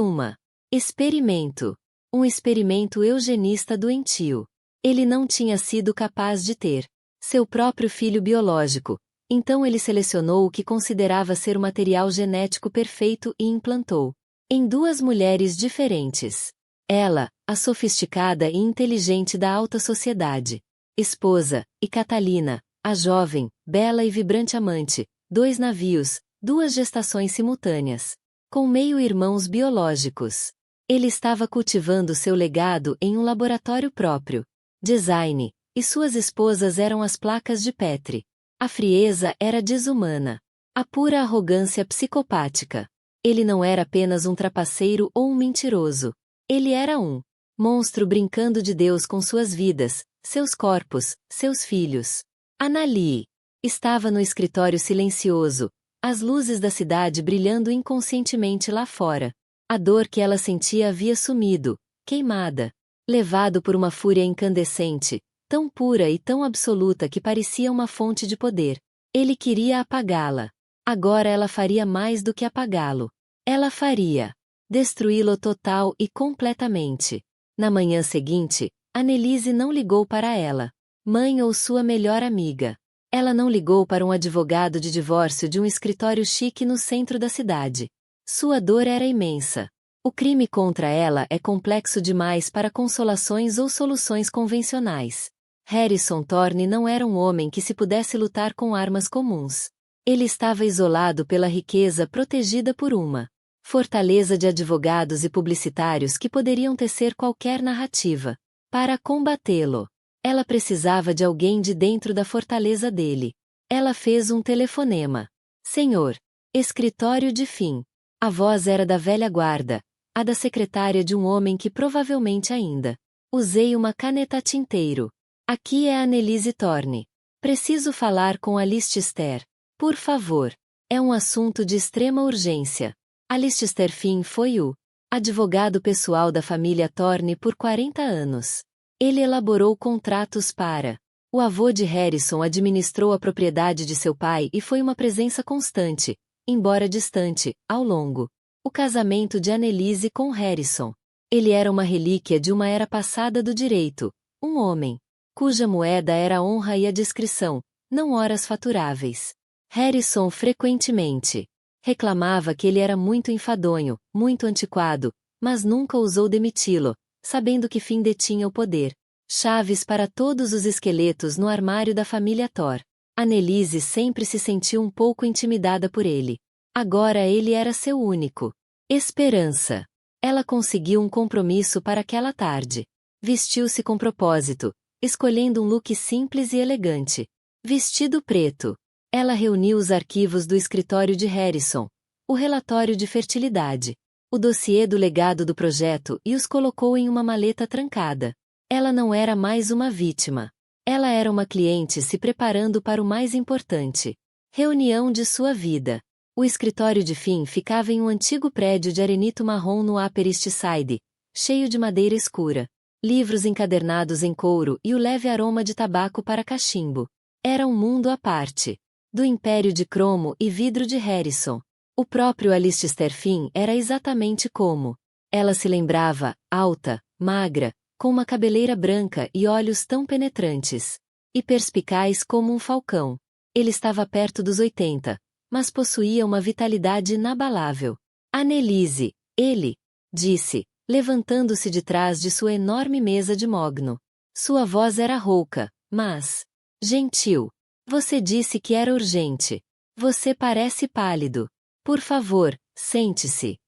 experimento. Um experimento eugenista doentio. Ele não tinha sido capaz de ter seu próprio filho biológico, então ele selecionou o que considerava ser o material genético perfeito e implantou em 2 mulheres diferentes. Ela, a sofisticada e inteligente da alta sociedade, esposa, e Catalina, a jovem, bela e vibrante amante, 2 navios, 2 gestações simultâneas, com meio-irmãos biológicos. Ele estava cultivando seu legado em um laboratório próprio. Design, e suas esposas eram as placas de Petri. A frieza era desumana. A pura arrogância psicopática. Ele não era apenas um trapaceiro ou um mentiroso. Ele era um monstro brincando de Deus com suas vidas, seus corpos, seus filhos. Annalie estava no escritório silencioso, as luzes da cidade brilhando inconscientemente lá fora. A dor que ela sentia havia sumido, queimada. Levado por uma fúria incandescente, tão pura e tão absoluta que parecia uma fonte de poder. Ele queria apagá-la. Agora ela faria mais do que apagá-lo. Ela faria destruí-lo total e completamente. Na manhã seguinte, Annelise não ligou para ela, mãe ou sua melhor amiga. Ela não ligou para um advogado de divórcio de um escritório chique no centro da cidade. Sua dor era imensa. O crime contra ela é complexo demais para consolações ou soluções convencionais. Harrison Thorne não era um homem que se pudesse lutar com armas comuns. Ele estava isolado pela riqueza protegida por uma fortaleza de advogados e publicitários que poderiam tecer qualquer narrativa. Para combatê-lo, ela precisava de alguém de dentro da fortaleza dele. Ela fez um telefonema. Senhor. Escritório de Finn. A voz era da velha guarda, a da secretária de um homem que provavelmente ainda Usei uma caneta tinteiro. Aqui é Annelise Thorne. Preciso falar com Alistair. Por favor. É um assunto de extrema urgência. Alistair Finn foi o advogado pessoal da família Thorne por 40 anos. Ele elaborou contratos para. O avô de Harrison administrou a propriedade de seu pai e foi uma presença constante, embora distante, ao longo. O casamento de Annelise com Harrison. Ele era uma relíquia de uma era passada do direito, um homem, cuja moeda era a honra e a discrição, não horas faturáveis. Harrison frequentemente reclamava que ele era muito enfadonho, muito antiquado, mas nunca ousou demiti-lo, sabendo que Finn detinha o poder. Chaves para todos os esqueletos no armário da família Thor. Annelise sempre se sentiu um pouco intimidada por ele. Agora ele era seu único esperança. Ela conseguiu um compromisso para aquela tarde. Vestiu-se com propósito, escolhendo um look simples e elegante. Vestido preto. Ela reuniu os arquivos do escritório de Harrison, o relatório de fertilidade, o dossiê do legado do projeto e os colocou em uma maleta trancada. Ela não era mais uma vítima. Ela era uma cliente se preparando para o mais importante. Reunião de sua vida. O escritório de Finn ficava em um antigo prédio de arenito marrom no Upper East Side, cheio de madeira escura, livros encadernados em couro e o leve aroma de tabaco para cachimbo. Era um mundo à parte. Do império de cromo e vidro de Harrison. O próprio Alistair Finn era exatamente como. Ela se lembrava, alta, magra, com uma cabeleira branca e olhos tão penetrantes. E perspicaz como um falcão. Ele estava perto dos 80, mas possuía uma vitalidade inabalável. Annelise, ele disse, levantando-se de trás de sua enorme mesa de mogno. Sua voz era rouca, mas gentil. Você disse que era urgente. Você parece pálido. Por favor, sente-se.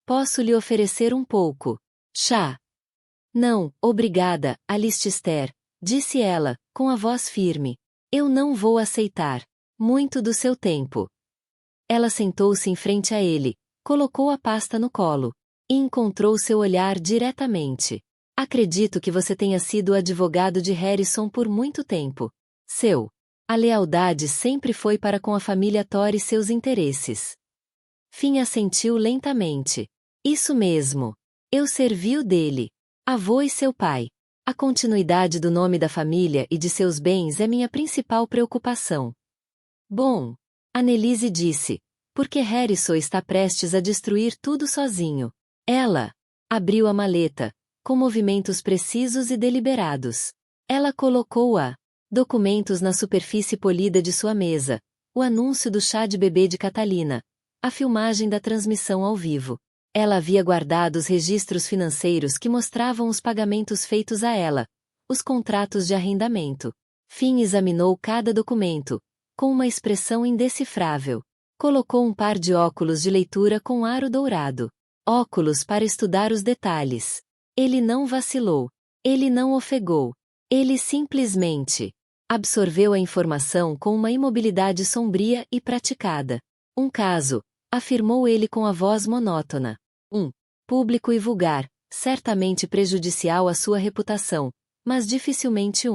Posso lhe oferecer um pouco. Chá. Não, obrigada, Alistair, disse ela, com a voz firme. Eu não vou aceitar muito do seu tempo. Ela sentou-se em frente a ele, colocou a pasta no colo e encontrou seu olhar diretamente. Acredito que você tenha sido o advogado de Harrison por muito tempo. A lealdade sempre foi para com a família Thor e seus interesses. Finn assentiu lentamente. Isso mesmo. Eu servi o dele. Avô e seu pai. A continuidade do nome da família e de seus bens é minha principal preocupação. Bom, Annelise disse, porque Harrison está prestes a destruir tudo sozinho. Ela abriu a maleta, com movimentos precisos e deliberados. Ela colocou documentos na superfície polida de sua mesa, o anúncio do chá de bebê de Catalina, a filmagem da transmissão ao vivo. Ela havia guardado os registros financeiros que mostravam os pagamentos feitos a ela, os contratos de arrendamento. Finn examinou cada documento, com uma expressão indecifrável. Colocou um par de óculos de leitura com aro dourado. Óculos para estudar os detalhes. Ele não vacilou. Ele não ofegou. Ele simplesmente absorveu a informação com uma imobilidade sombria e praticada. Um caso, afirmou ele com a voz monótona. Público e vulgar, certamente prejudicial à sua reputação, mas dificilmente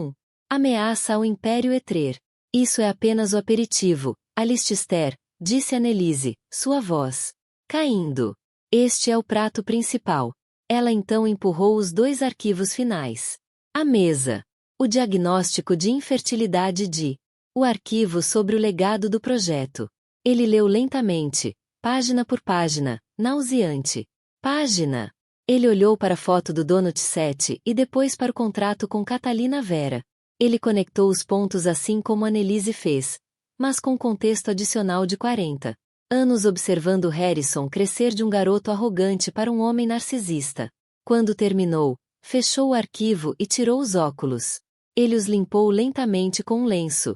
ameaça ao Império Etrer. Isso é apenas o aperitivo, Alistair, disse Annelise, sua voz caindo. Este é o prato principal. Ela então empurrou os 2 arquivos finais. À mesa. O diagnóstico de infertilidade o arquivo sobre o legado do projeto. Ele leu lentamente, página por página, nauseante. Página. Ele olhou para a foto do Donut Set e depois para o contrato com Catalina Vera. Ele conectou os pontos assim como Annelise fez, mas com contexto adicional de 40 anos observando Harrison crescer de um garoto arrogante para um homem narcisista. Quando terminou, fechou o arquivo e tirou os óculos. Ele os limpou lentamente com um lenço.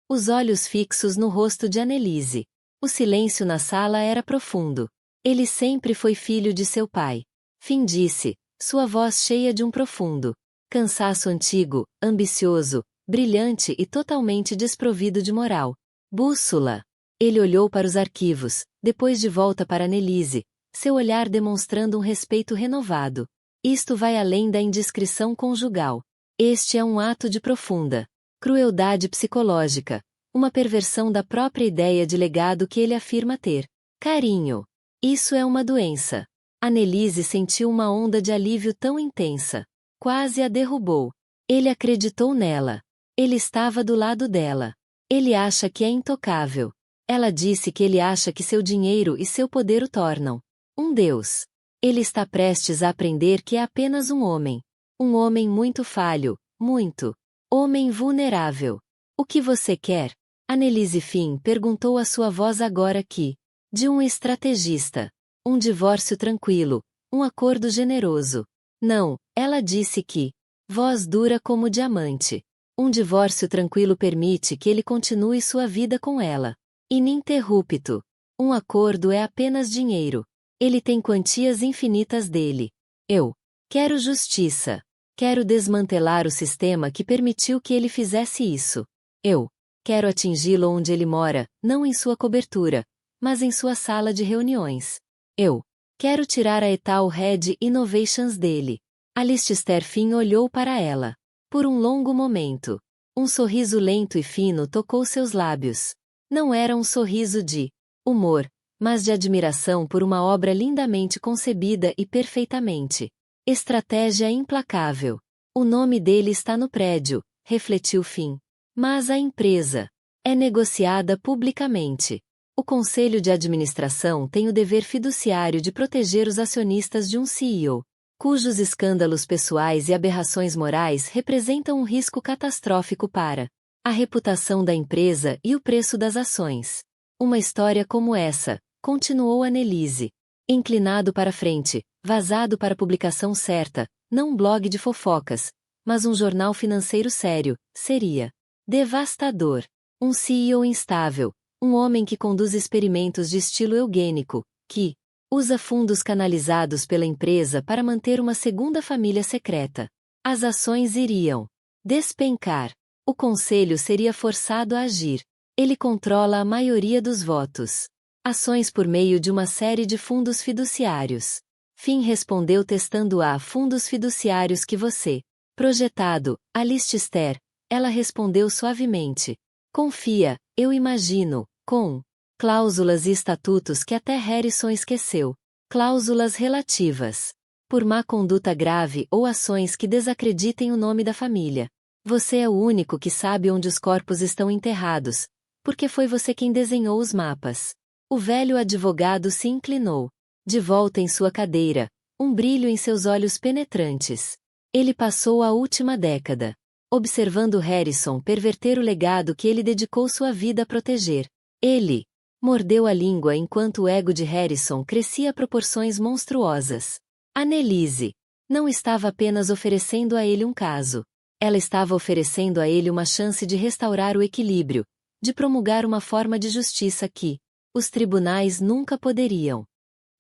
Os olhos fixos no rosto de Annelise. O silêncio na sala era profundo. Ele sempre foi filho de seu pai. Finn disse, sua voz cheia de um profundo cansaço antigo, ambicioso, brilhante e totalmente desprovido de moral. Bússola. Ele olhou para os arquivos, depois de volta para Annelise, seu olhar demonstrando um respeito renovado. Isto vai além da indiscrição conjugal. Este é um ato de profunda crueldade psicológica, uma perversão da própria ideia de legado que ele afirma ter. Carinho. Isso é uma doença. Annelise sentiu uma onda de alívio tão intensa. Quase a derrubou. Ele acreditou nela. Ele estava do lado dela. Ele acha que é intocável. Ela disse que ele acha que seu dinheiro e seu poder o tornam um deus. Ele está prestes a aprender que é apenas um homem. Um homem muito falho, muito. Homem vulnerável. O que você quer? Annelise Finn perguntou a sua voz agora que. De um estrategista. Um divórcio tranquilo. Um acordo generoso. Não, ela disse que. Voz dura como diamante. Um divórcio tranquilo permite que ele continue sua vida com ela. Ininterrupto. Um acordo é apenas dinheiro. Ele tem quantias infinitas dele. Eu quero justiça. Quero desmantelar o sistema que permitiu que ele fizesse isso. Eu quero atingi-lo onde ele mora, não em sua cobertura, mas em sua sala de reuniões. Eu quero tirar a Etal Red Innovations dele. Alistair Finn olhou para ela. Por um longo momento. Um sorriso lento e fino tocou seus lábios. Não era um sorriso de humor, mas de admiração por uma obra lindamente concebida e perfeitamente. Estratégia implacável. O nome dele está no prédio, refletiu Finn. Mas a empresa é negociada publicamente. O conselho de administração tem o dever fiduciário de proteger os acionistas de um CEO, cujos escândalos pessoais e aberrações morais representam um risco catastrófico para a reputação da empresa e o preço das ações. Uma história como essa, continuou Annelise. Inclinado para frente, vazado para publicação certa, não um blog de fofocas, mas um jornal financeiro sério, seria devastador. Um CEO instável, um homem que conduz experimentos de estilo eugênico, que usa fundos canalizados pela empresa para manter uma segunda família secreta. As ações iriam despencar. O conselho seria forçado a agir. Ele controla a maioria dos votos. Ações por meio de uma série de fundos fiduciários. Finn respondeu testando a fundos fiduciários que você projetado, Alistair. Ela respondeu suavemente. Confia, eu imagino, com cláusulas e estatutos que até Harrison esqueceu. Cláusulas relativas. Por má conduta grave ou ações que desacreditem o nome da família. Você é o único que sabe onde os corpos estão enterrados, porque foi você quem desenhou os mapas. O velho advogado se inclinou. De volta em sua cadeira, um brilho em seus olhos penetrantes. Ele passou a última década observando Harrison perverter o legado que ele dedicou sua vida a proteger. Ele mordeu a língua enquanto o ego de Harrison crescia a proporções monstruosas. Annelise não estava apenas oferecendo a ele um caso. Ela estava oferecendo a ele uma chance de restaurar o equilíbrio, de promulgar uma forma de justiça que os tribunais nunca poderiam.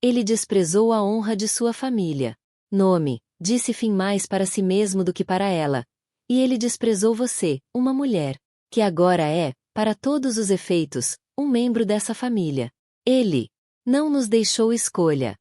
Ele desprezou a honra de sua família. Nome, disse Finn mais para si mesmo do que para ela. E ele desprezou você, uma mulher, que agora é, para todos os efeitos, um membro dessa família. Ele não nos deixou escolha.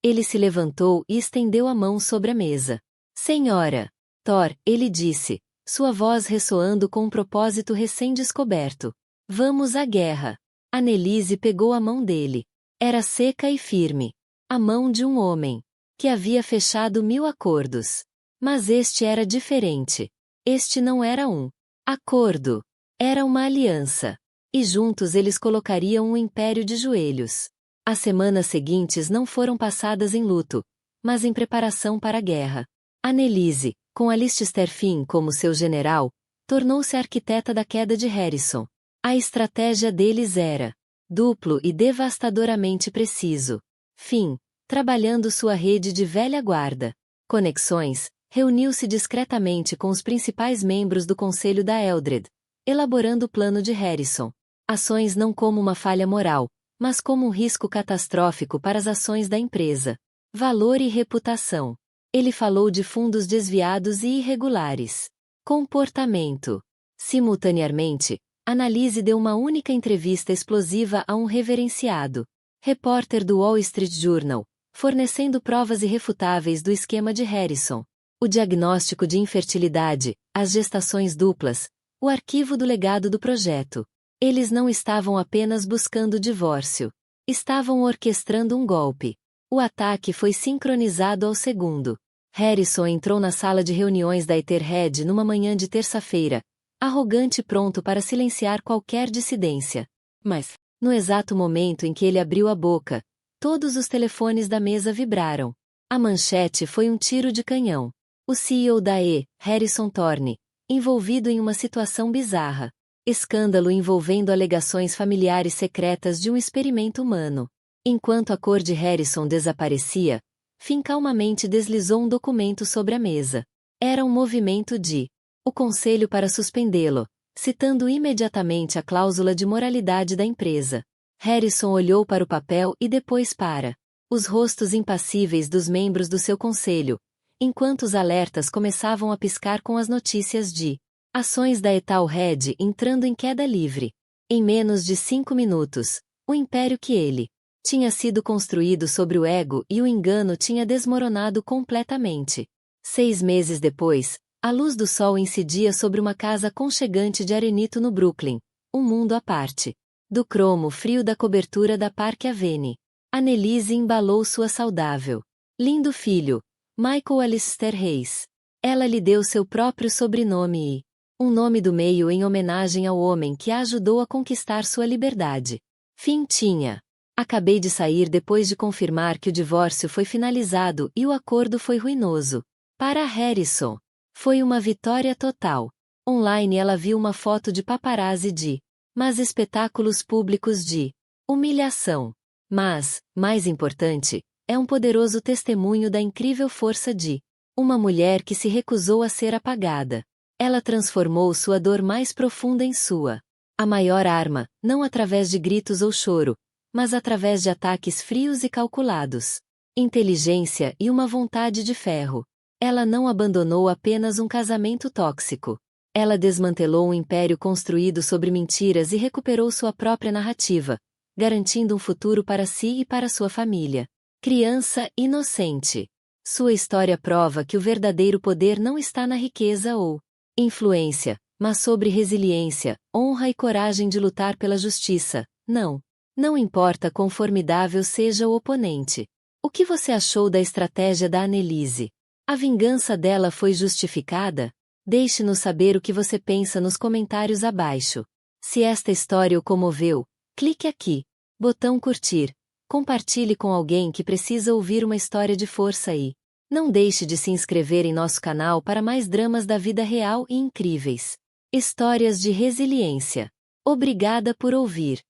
Ele se levantou e estendeu a mão sobre a mesa. Senhora Thor, ele disse, sua voz ressoando com um propósito recém-descoberto. Vamos à guerra. Annelise pegou a mão dele. Era seca e firme. A mão de um homem que havia fechado 1000 acordos. Mas este era diferente. Este não era um acordo. Era uma aliança. E juntos eles colocariam um império de joelhos. As semanas seguintes não foram passadas em luto, mas em preparação para a guerra. Annelise, com Alistair Finn como seu general, tornou-se a arquiteta da queda de Harrison. A estratégia deles era duplo e devastadoramente preciso. Finn, trabalhando sua rede de velha guarda. Conexões, reuniu-se discretamente com os principais membros do conselho da Eldred, elaborando o plano de Harrison. Ações não como uma falha moral, mas como um risco catastrófico para as ações da empresa. Valor e reputação. Ele falou de fundos desviados e irregulares. Comportamento. Simultaneamente, Annelise deu uma única entrevista explosiva a um reverenciado repórter do Wall Street Journal, fornecendo provas irrefutáveis do esquema de Harrison. O diagnóstico de infertilidade, as gestações duplas, o arquivo do legado do projeto. Eles não estavam apenas buscando o divórcio. Estavam orquestrando um golpe. O ataque foi sincronizado ao segundo. Harrison entrou na sala de reuniões da Etherhead numa manhã de terça-feira, arrogante e pronto para silenciar qualquer dissidência. Mas, no exato momento em que ele abriu a boca, todos os telefones da mesa vibraram. A manchete foi um tiro de canhão. O CEO da E, Harrison Thorne, envolvido em uma situação bizarra. Escândalo envolvendo alegações familiares secretas de um experimento humano. Enquanto a cor de Harrison desaparecia, Finn calmamente deslizou um documento sobre a mesa. Era um movimento de o conselho para suspendê-lo, citando imediatamente a cláusula de moralidade da empresa. Harrison olhou para o papel e depois para os rostos impassíveis dos membros do seu conselho, enquanto os alertas começavam a piscar com as notícias de ações da Etherhead entrando em queda livre. Em menos de 5 minutos, o império que ele tinha sido construído sobre o ego e o engano tinha desmoronado completamente. 6 meses depois, a luz do sol incidia sobre uma casa aconchegante de arenito no Brooklyn, um mundo à parte. Do cromo frio da cobertura da Park Avenue. Annelise embalou sua saudável, lindo filho, Michael Alistair Reis. Ela lhe deu seu próprio sobrenome e um nome do meio em homenagem ao homem que a ajudou a conquistar sua liberdade. Finn tinha. Acabei de sair depois de confirmar que o divórcio foi finalizado e o acordo foi ruinoso. Para Harrison, foi uma vitória total. Online ela viu uma foto de paparazzi mas espetáculos públicos de humilhação. Mas, mais importante, é um poderoso testemunho da incrível força de uma mulher que se recusou a ser apagada. Ela transformou sua dor mais profunda em sua a maior arma, não através de gritos ou choro, mas através de ataques frios e calculados. Inteligência e uma vontade de ferro. Ela não abandonou apenas um casamento tóxico. Ela desmantelou um império construído sobre mentiras e recuperou sua própria narrativa, garantindo um futuro para si e para sua família. Criança inocente. Sua história prova que o verdadeiro poder não está na riqueza ou influência, mas sobre resiliência, honra e coragem de lutar pela justiça. Não importa quão formidável seja o oponente. O que você achou da estratégia da Annelise? A vingança dela foi justificada? Deixe-nos saber o que você pensa nos comentários abaixo. Se esta história o comoveu, clique aqui. Botão curtir. Compartilhe com alguém que precisa ouvir uma história de força e não deixe de se inscrever em nosso canal para mais dramas da vida real e incríveis. Histórias de resiliência. Obrigada por ouvir.